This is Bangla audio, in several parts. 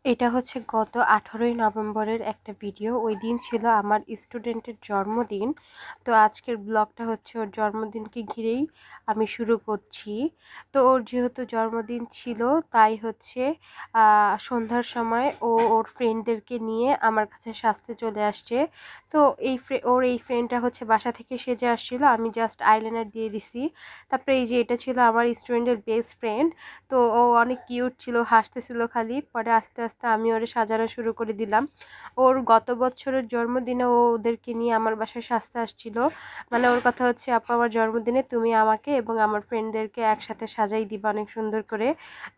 এটা হচ্ছে গত 18ই নভেম্বরের একটা ভিডিও। ওই দিন ছিল আমার স্টুডেন্টের জন্মদিন। তো আজকের ব্লগটা হচ্ছে ওর জন্মদিনকে ঘিরেই আমি শুরু করছি। তো ওর যেহেতু জন্মদিন ছিল তাই হচ্ছে সন্ধ্যার সময় ওর ফ্রেন্ডদেরকে নিয়ে আমার কাছে সাজতে চলে আসছে। তো ওর এই ফ্রেন্ডটা হচ্ছে বাসা থেকে সেজে আসছিল, আমি জাস্ট আইলাইনার দিয়ে দিছি। তারপরে এই যে এটা ছিল আমার স্টুডেন্টের বেস্ট ফ্রেন্ড। তো ও অনেক কিউট ছিল, হাসতেছিল খালি। পরে আস্তে আস্তে আমি ওরে সাজানো শুরু করে দিলাম। ওর গত বছরের জন্মদিনে ও ওদেরকে নিয়ে আমার বাসায় সাজতে আসছিল। মানে ওর কথা হচ্ছে, আপু আমার জন্মদিনে তুমি আমাকে এবং আমার ফ্রেন্ডদেরকে একসাথে সাজাই দিবা অনেক সুন্দর করে।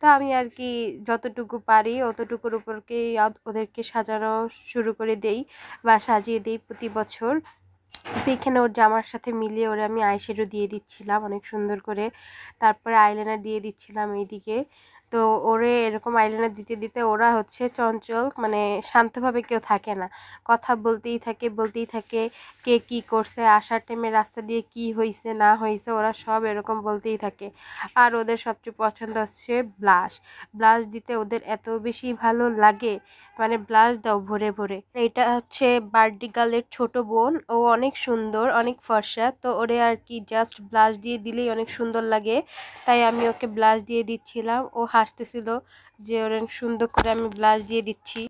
তো আমি আর কি যতটুকু পারি অতটুকুর উপরকেই ওদেরকে সাজানো শুরু করে দেই বা সাজিয়ে দিই প্রতি বছর। তো এখানে ওর জামার সাথে মিলিয়ে ওরে আমি আইশ্যাডো দিয়ে দিচ্ছিলাম অনেক সুন্দর করে। তারপরে আইলাইনার দিয়ে দিচ্ছিলাম এইদিকে। তো ওরে এরকম আইলাইনার দিতে দিতে ওরা হচ্ছে চঞ্চল, মানে শান্তভাবে কেউ থাকে না, কথা বলতেই থাকে। কে কি করছে, আসার টাইমে রাস্তা দিয়ে কি হয়েছে না হয়েছে ওরা সব এরকম বলতেই থাকে। আর ওদের সবচেয়ে পছন্দ হচ্ছে ব্লাশ। ব্লাশ দিতে ওদের এত বেশি ভালো লাগে, মানে ব্লাশ দাও ভরে ভরে। এটা হচ্ছে বার্থডে গার্লের ছোট বোন, ও অনেক সুন্দর অনেক ফর্সা। তো ওরে আর কি জাস্ট ব্লাশ দিয়ে দিলেই অনেক সুন্দর লাগে, তাই আমি ওকে ব্লাশ দিয়ে দিচ্ছিলাম। ও হাসতেছিল যে ওরে সুন্দর করে আমি ব্লাশ দিয়ে দিচ্ছি।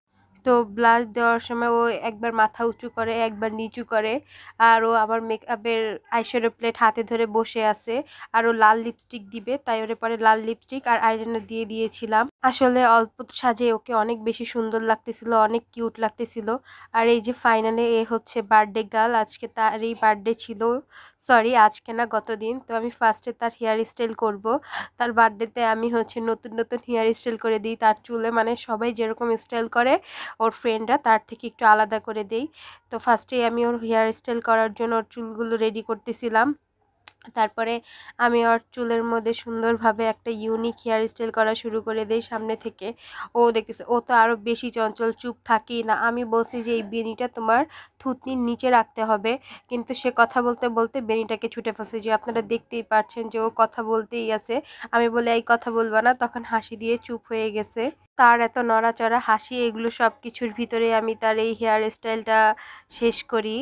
তো ব্লাশ দেওয়ার সময় ও একবার মাথা উঁচু করে একবার নিচু করে। আর ও আমার মেকআপের আইশ্যাডো প্লেট হাতে ধরে বসে আছে। আর ও লাল লিপস্টিক দিবে, তাই ওরে পরে লাল লিপস্টিক আর আইলাইনার দিয়ে দিয়েছিলাম। আসলে অল্প সাজে ওকে অনেক বেশি সুন্দর লাগতেছিল, অনেক কিউট লাগতেছিল। আর এই যে ফাইনালে এ হচ্ছে বার্থডে গার্ল, আজকে তার এই বার্থডে ছিল। সরি আজকে না, গতদিন। তো আমি ফার্স্টে তার হেয়ার স্টাইল করব। তার বার্থডেতে আমি হচ্ছে নতুন নতুন হেয়ার স্টাইল করে দিই তার চুলে, মানে সবাই যেরকম স্টাইল করে ওর ফ্রেন্ডরা তার থেকে একটু আলাদা করে দেই। তো ফার্স্টেই আমি ওর হেয়ার স্টাইল করার জন্য ওর চুলগুলো রেডি করতেছিলাম। তারপরে আমি ওর চুলের মধ্যে সুন্দরভাবে একটা ইউনিক হেয়ার স্টাইল করা শুরু করে দেই সামনে থেকে। ও দেখতেছে, ও তো আরও বেশি চঞ্চল, চুপ থাকেই না। আমি বলছি যে এই বেনিটা তোমার থুতনির নিচে রাখতে হবে, কিন্তু সে কথা বলতে বলতে বেনিটাকে ছুটে ফেলছে। যে আপনারা দেখতেই পাচ্ছেন যে ও কথা বলতেই আছে। আমি বলে এই কথা বলবা না, তখন হাসি দিয়ে চুপ হয়ে গেছে। তার এত নড়াচড়া হাসি এগুলো সব কিছুর ভিতরে আমি তার এই হেয়ার স্টাইলটা শেষ করি।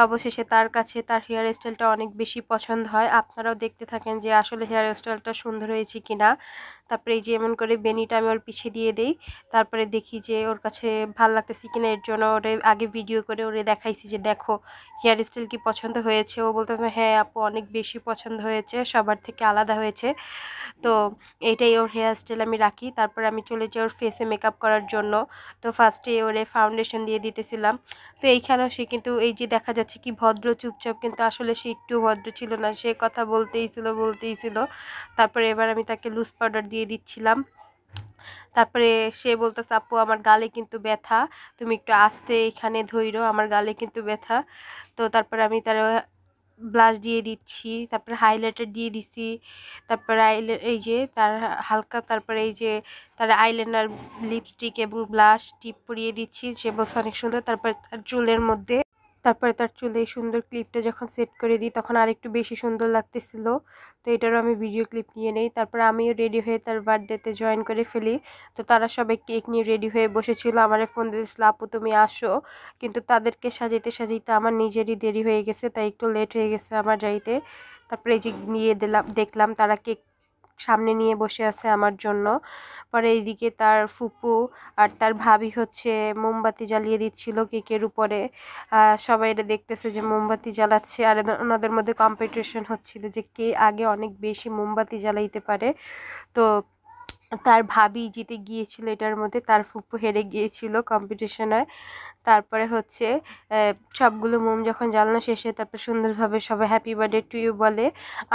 অবশেষে তার কাছে তার হেয়ার স্টাইলটা অনেক বেশি পছন্দ হয়। আপনারাও দেখতে থাকেন যে আসলে হেয়ার স্টাইলটা সুন্দর হয়েছে কিনা। তারপরে এই যে এমন করে বেনিটা আমি ওর পিছে দিয়ে দেই। তারপরে দেখি যে ওর কাছে ভাল লাগতেছে কিনা, এর জন্য ওরে আগে ভিডিও করে ওরে দেখাইছি যে দেখো হেয়ার স্টাইল কি পছন্দ হয়েছে। ও বলতেছে হ্যাঁ আপু অনেক বেশি পছন্দ হয়েছে, সবার থেকে আলাদা হয়েছে। তো এইটাই ওর হেয়ার স্টাইল আমি রাখি। তারপরে আমি চলে যাই ওর ফেসে মেকআপ করার জন্য। তো ফার্স্টে ওরে ফাউন্ডেশন দিয়ে দিতেছিলাম। তো এইখানেও সে কিন্তু এই যে দেখা যাচ্ছে কি ভদ্র চুপচাপ, কিন্তু আসলে সে একটু ভদ্র ছিল না, সে কথা বলতেই ছিল। তারপরে এবার আমি তাকে লুজ পাউডার দিয়ে দিচ্ছিলাম। তারপরে সে বলতেছে আপু আমার গালে কিন্তু ব্যথা, তুমি একটু আস্তে এখানে ধইরো, আমার গালে কিন্তু ব্যথা। তো তারপরে আমি তার ব্লাশ দিয়ে দিচ্ছি, তারপরে হাইলাইটার দিয়ে দিছি। তারপরে এই যে তার হালকা, তারপরে এই যে তার আইলাইনার, লিপস্টিক এবং ব্লাশ টিপ পরিয়ে দিচ্ছি। সে বলছে অনেক সুন্দর। তারপরে তার চুলের মধ্যে, তারপরে তার চুলে এই সুন্দর ক্লিপটা যখন সেট করে দিই তখন আরেকটু বেশি সুন্দর লাগতেছিল। তো এটারও আমি ভিডিও ক্লিপ নিয়ে নেই। তারপরে আমিও রেডি হয়ে তার বার্থডেতে জয়েন করে ফেলি। তো তারা সবাই কেক নিয়ে রেডি হয়ে বসেছিল, আমার ফোন দিয়েছিল আপু তুমি আসো। কিন্তু তাদেরকে সাজাইতে সাজাইতে আমার নিজেরই দেরি হয়ে গেছে, তাই একটু লেট হয়ে গেছে আমার যাইতে। তারপরে এই যে নিয়ে দেখলাম তারা কেক সামনে নিয়ে বসে আছে আমার জন্য। পরে এইদিকে তার ফুপু আর তার ভাবি হচ্ছে মোমবাতি জ্বালিয়ে দিচ্ছিল কেকের উপরে। সবাই এটা দেখতেছে যে মোমবাতি জ্বালাচ্ছে, আর ওনাদের মধ্যে কম্পিটিশন হচ্ছিল যে কে আগে অনেক বেশি মোমবাতি জ্বালাইতে পারে। তো তার ভাবি জিতে গিয়েছিল এটার মধ্যে, তার ফুপু হেরে গিয়েছিল কম্পিটিশনে। তারপরে হচ্ছে সবগুলো মোম যখন জ্বালানো শেষে তারপর সুন্দরভাবে সবাই হ্যাপি বার্থডে টু ইউ বলে।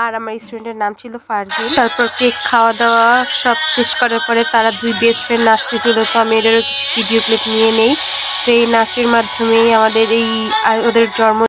আর আমার স্টুডেন্টের নাম ছিল ফারজিন। তারপর কেক খাওয়া দাওয়া সব শেষ করার পরে তারা দুই বেস্ট ফ্রেন্ড নাচতেছিল। তো আমি এটারও কিছু ভিডিও ক্লিপ নিয়ে নেই। তো এই নাচের মাধ্যমেই আমাদের এই ওদের জন্ম